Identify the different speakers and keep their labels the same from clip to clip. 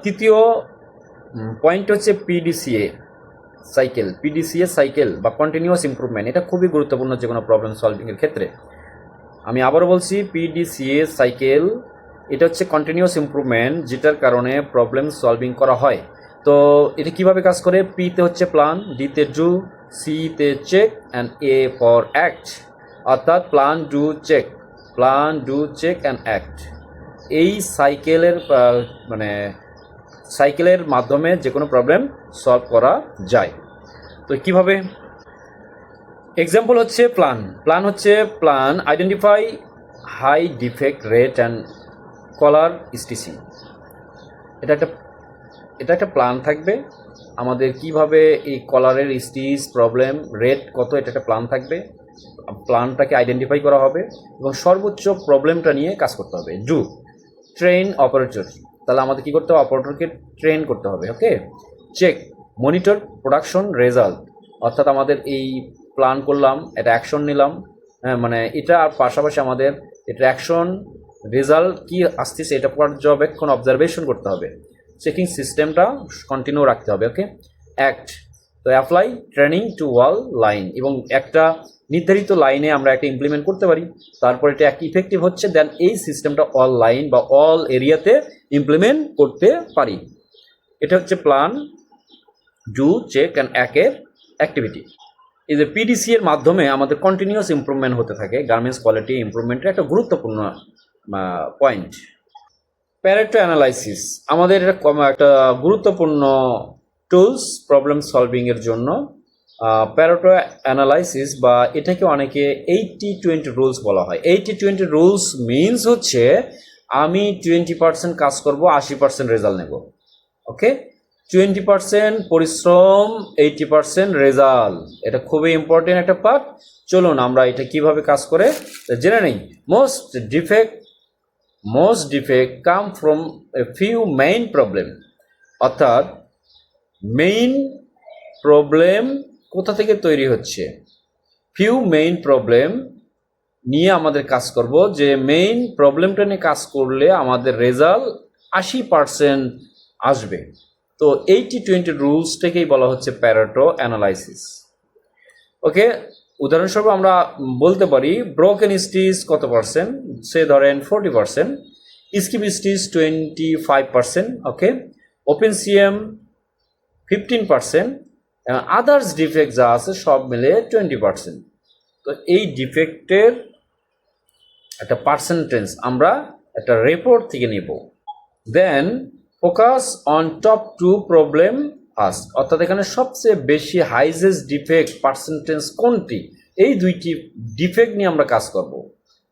Speaker 1: তৃতীয় পয়েন্ট হচ্ছে পিডিসিএ সাইকেল বা কন্টিনিউয়াস ইমপ্রুভমেন্ট। এটা খুবই গুরুত্বপূর্ণ যে কোনো প্রবলেম সলভিংয়ের ক্ষেত্রে। আমি আবারও বলছি, পিডিসিএ সাইকেল এটা হচ্ছে কন্টিনিউয়াস ইমপ্রুভমেন্ট, যেটার কারণে প্রবলেম সলভিং করা হয়। তো এটা কিভাবে কাজ করে? পিতে হচ্ছে প্ল্যান, ডিতে ডু, সিতে check and A for act. অর্থাৎ plan, do, check and act. এই সাইকেলের মাধ্যমে যে কোনো প্রবলেম সলভ করা যায়। তো কিভাবে? এক্সাম্পল হচ্ছে plan identify high defect rate and collar ইসটিসি। এটা একটা প্ল্যান থাকবে আমাদের, কিভাবে এই কলারের স্টিচ প্রবলেম, রেট কত, এটা একটা প্ল্যান থাকবে। প্ল্যানটাকে আইডেন্টিফাই করা হবে এবং সর্বোচ্চ প্রবলেমটা নিয়ে কাজ করতে হবে। ডু, ট্রেন অপারেটর, তাহলে আমাদের কী করতে হবে? অপারেটরকে ট্রেন করতে হবে। ওকে। চেক, মনিটর প্রোডাকশন রেজাল্ট, অর্থাৎ আমাদের এই প্ল্যান করলাম, এটা অ্যাকশন নিলাম, এটা আর পাশাপাশি আমাদের এটা অ্যাকশন রেজাল্ট কি আসতেছে এটা পর্যবেক্ষণ অবজারভেশন করতে হবে। চেকিং সিস্টেমটা কন্টিনিউ রাখতে হবে। ওকে। অ্যাক্ট, তো apply training to all line, এবং একটা নির্ধারিত লাইনে আমরা একটা ইমপ্লিমেন্ট করতে পারি, তারপর এটা ইফেক্টিভ হচ্ছে, দেন এই সিস্টেমটা অল লাইন বা অল এরিয়াতে ইমপ্লিমেন্ট করতে পারি। এটা হচ্ছে প্ল্যান, ডু, চেক অ্যান্ড অ্যাকের অ্যাক্টিভিটি। এই যে পিডিসি এর মাধ্যমে আমাদের কন্টিনিউয়াস ইমপ্রুভমেন্ট হতে থাকে। গার্মেন্টস কোয়ালিটি ইমপ্রুভমেন্টের একটা গুরুত্বপূর্ণ পয়েন্ট। প্যারেটো অ্যানালাইসিস আমাদের একটা গুরুত্বপূর্ণ টুলস প্রবলেম সলভিংয়ের জন্য। প্যারেটো অ্যানালাইসিস বা এটাকে অনেকে 80-20 রুলস বলা হয়। 80-20 রুলস মিনস হচ্ছে আমি 20% কাজ করব, 80% রেজাল্ট নেব। ওকে। 20% পরিশ্রম, 80% রেজাল্ট, এটা খুবই ইম্পর্টেন্ট একটা পার্ট। চলুন আমরা এটা কিভাবে কাজ করে জেনে নেই। Most defect come from a few main problem, অর্থাৎ মেইন প্রবলেম কোথা থেকে তৈরি হচ্ছে? ফিউ মেইন প্রবলেম নিয়ে আমাদের কাজ করব, যে মেইন প্রবলেমটা নিয়ে কাজ করলে আমাদের রেজাল্ট 80% আসবে। তো 80-20 রুলসটাকেই বলা হচ্ছে প্যারেটো অ্যানালাইসিস। ওকে। উদাহরণস্বরূপ আমরা বলতে পারি ব্রোকেন স্টিচ কত পার্সেন্ট, সে ধরেন 40%, স্কিপ স্টিচ 25%, ওকে, ওপেন সিএম 15%, আদার্স ডিফেক্ট যা আছে সব মিলে 20%। তো এই ডিফেক্টের একটা পার্সেন্টেজ আমরা একটা রিপোর্ট থেকে নিব। Then focus on top 2 problem first, অর্থাৎ এখানে সবচেয়ে বেশি হাইজেস্ট ডিফেক্ট পার্সেন্টেজ কোনটি, এই দুইটি ডিফেক্ট নিয়ে আমরা কাজ করব।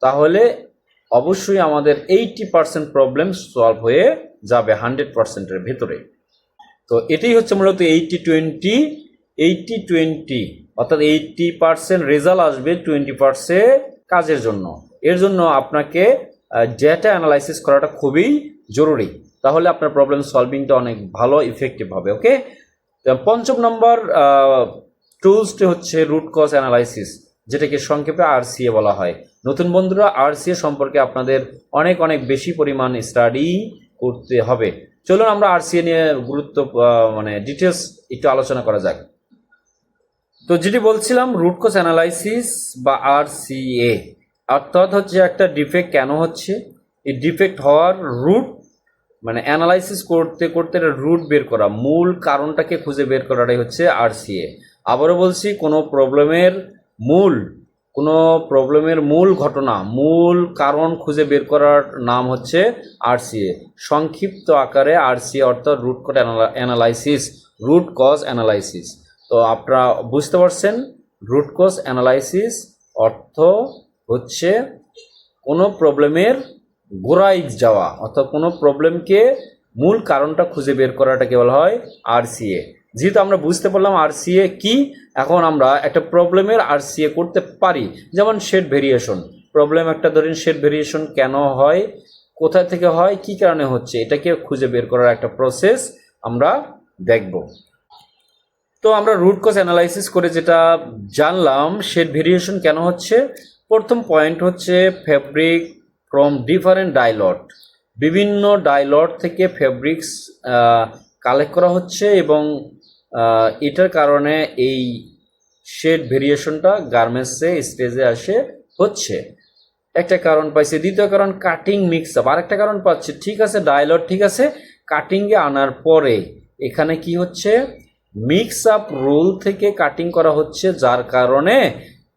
Speaker 1: তাহলে অবশ্যই আমাদের 80% প্রবলেম সলভ হয়ে যাবে 100%-এর ভেতরে। তো এটাই হচ্ছে মূলত 80-20, অর্থাৎ 80% রেজাল্ট আসবে 20% কাজের জন্য। এর জন্য আপনাকে ডেটা অ্যানালাইসিস করাটা খুবই জরুরি, তাহলে আপনার প্রবলেম সলভিংটা অনেক ভালো ইফেক্টিভ হবে। ওকে। পঞ্চম নম্বর টুলসটি হচ্ছে রুট কজ অ্যানালাইসিস, যেটাকে সংক্ষেপে RCA বলা হয়। নতুন বন্ধুরা, RCA সম্পর্কে আপনাদের অনেক বেশি পরিমাণ স্টাডি করতে হবে। চলুন আমরা RCA নিয়ে ডিটেলস একটু আলোচনা করা যাক। তো যেটি বলছিলাম, রুট কজ অ্যানালাইসিস বা RCA অর্থাৎ হচ্ছে একটা ডিফেক্ট কেন হচ্ছে, এই ডিফেক্ট হওয়ার রুট অ্যানালাইসিস করতে করতে রুট বের করা, মূল কারণটাকে খুঁজে বের করাটাই হচ্ছে RCA। আবারও বলছি, কোনো প্রবলেমের মূল ঘটনা, মূল কারণ খুঁজে বের করার নাম হচ্ছে RCA। সংক্ষিপ্ত আকারে RCA অর্থাৎ রুট কজ অ্যানালাইসিস। তো আপনারা বুঝতে পারছেন, রুট কজ অ্যানালাইসিস অর্থ হচ্ছে কোনো প্রবলেমের গোড়ায় যাওয়া, অর্থাৎ কোনো প্রবলেমকে মূল কারণটা খুঁজে বের করাটাকে বলা হয় RCA। যেহেতু আমরা বুঝতে পারলাম RCA কি, এখন আমরা একটা প্রবলেমের RCA করতে পারি। যেমন শেড ভেরিয়েশন প্রবলেম, একটা ধরেন শেড ভেরিয়েশন কেন হয়, কোথা থেকে হয়, কি কারণে হচ্ছে, এটাকে খুঁজে বের করার একটা প্রসেস আমরা দেখব। তো আমরা রুট কজ অ্যানালাইসিস করে যেটা জানলাম, শেড ভেরিয়েশন কেন হচ্ছে। প্রথম পয়েন্ট হচ্ছে ফেব্রিক ফ্রম ডিফারেন্ট ডাইলট, বিভিন্ন ডাইলট থেকে ফেব্রিক্স কালেক্ট করা হচ্ছে এবং এটার কারণে এই শেড ভেরিয়েশনটা গার্মেন্টসে স্টেজে আসে হচ্ছে। একটা কারণ পাইছে। দ্বিতীয় কারণ কাটিং মিক্স আপ, আরেকটা কারণ পাচ্ছে। ঠিক আছে, ডায়লট ঠিক আছে, কাটিংয়ে আনার পরে এখানে কি হচ্ছে, মিক্স আপ রুল থেকে কাটিং করা হচ্ছে, যার কারণে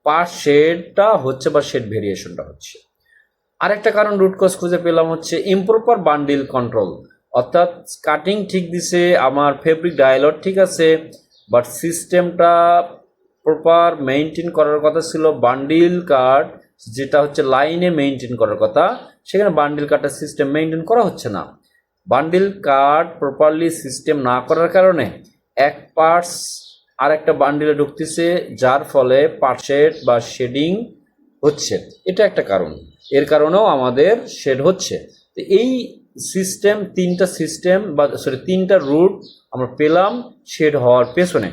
Speaker 1: পার শেডটা হচ্ছে বা শেড ভেরিয়েশনটা হচ্ছে। আরেকটা কারণ রুট কজ খুঁজে পেলাম হচ্ছে ইমপ্রপার বান্ডিল কন্ট্রোল, অর্থাৎ কাটিং ঠিক দিছে, আমার ফেব্রিক ডায়লট ঠিক আছে, বাট সিস্টেমটা প্রপার মেনটেন করার কথা ছিল। বান্ডিল কাট যেটা হচ্ছে লাইনে মেনটেন করার কথা, সেখানে বান্ডিল কাটার সিস্টেম মেনটেন করা হচ্ছে না। বান্ডিল কাট প্রপারলি সিস্টেম না করার কারণে এক পার্টস আর একটা বান্ডিলে ঢুকতেছে, যার ফলে পার্টশেড বা শেডিং হচ্ছে। এটা একটা কারণ, এর কারণেও আমাদের শেড হচ্ছে। তো এই সিস্টেম, তিনটা রুট আমরা পেলাম শেড হওয়ার পেছনে।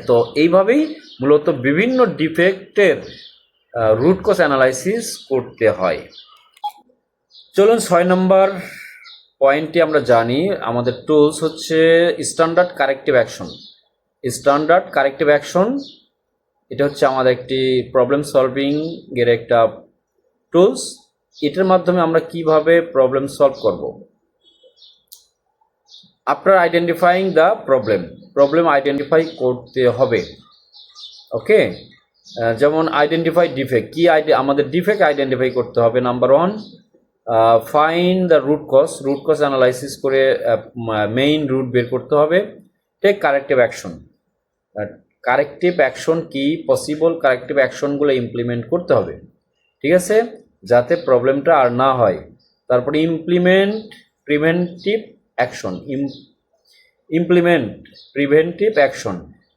Speaker 1: তো এইভাবেই মূলত বিভিন্ন ডিফেক্টের রুট কজ অ্যানালাইসিস করতে হয়। চলুন 6 নম্বর পয়েন্টটি আমরা জানি। আমাদের টুলস হচ্ছে standard corrective action. Standard corrective action এটা হচ্ছে আমাদের একটি প্রবলেম সলভিং এর একটা টুলস। এটার মাধ্যমে আমরা কিভাবে প্রবলেম সলভ করব। After identifying the problem identify করতে হবে। ওকে, যেমন আইডেন্টিফাই ডিফেক্ট, আমাদের ডিফেক্ট আইডেন্টিফাই করতে হবে। Number 1, find the root cause analysis করে মেইন রুট বের করতে হবে। Take corrective action, corrective action কি পসিবল কারেক্টিভ অ্যাকশনগুলো ইমপ্লিমেন্ট করতে হবে, ঠিক আছে, যাতে প্রবলেমটা আর না হয়। তারপরে ইমপ্লিমেন্ট প্রিভেন্টিভ অ্যাকশন,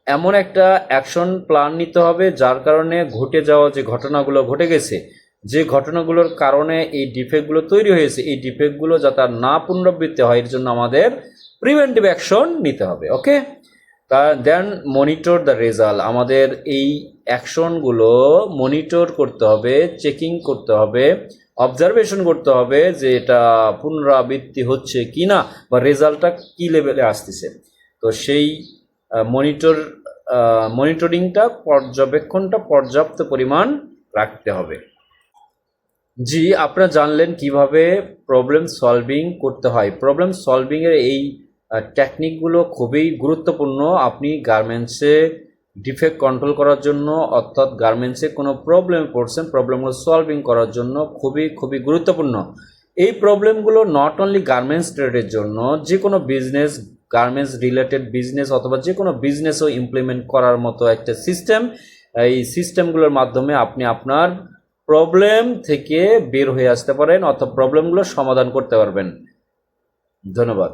Speaker 1: এমন একটা অ্যাকশন প্ল্যান নিতে হবে যার কারণে ঘটে যাওয়া যে ঘটনাগুলো ঘটে গেছে, যে ঘটনাগুলোর কারণে এই ডিফেক্টগুলো তৈরি হয়েছে, এই ডিফেক্টগুলো যাতে আর না পুনরাবৃত্তি হয়, এর জন্য আমাদের প্রিভেন্টিভ অ্যাকশন নিতে হবে। ওকে, দেন মনিটর দ্য রেজাল্ট, আমাদের এই অ্যাকশনগুলো মনিটর করতে হবে, চেকিং করতে হবে, অবজারভেশন করতে হবে যে এটা পুনরাবৃত্তি হচ্ছে কি না বা রেজাল্টটা কি লেভেলে আসতেছে। তো সেই মনিটরিংটা পর্যবেক্ষণটা পর্যাপ্ত পরিমাণ রাখতে হবে। জি, আপনারা জানলেন কিভাবে প্রবলেম সলভিং করতে হয়। প্রবলেম সলভিংয়ের এই টেকনিকগুলো খুবই গুরুত্বপূর্ণ। আপনি গার্মেন্টসে ডিফেক্ট কন্ট্রোল করার জন্য, অর্থাৎ গার্মেন্টসে কোনো প্রবলেমে পড়ছেন, প্রবলেমগুলো সলভিং করার জন্য খুবই গুরুত্বপূর্ণ। এই প্রবলেমগুলো নট অনলি গার্মেন্টস ট্রেডের জন্য, যে কোনো বিজনেস, গার্মেন্টস রিলেটেড বিজনেস অথবা যে কোনো বিজনেসও ইমপ্লিমেন্ট করার মতো একটা সিস্টেম। এই সিস্টেমগুলোর মাধ্যমে আপনি আপনার প্রবলেম থেকে বের হয়ে আসতে পারেন অথবা প্রবলেমগুলো সমাধান করতে পারবেন। ধন্যবাদ।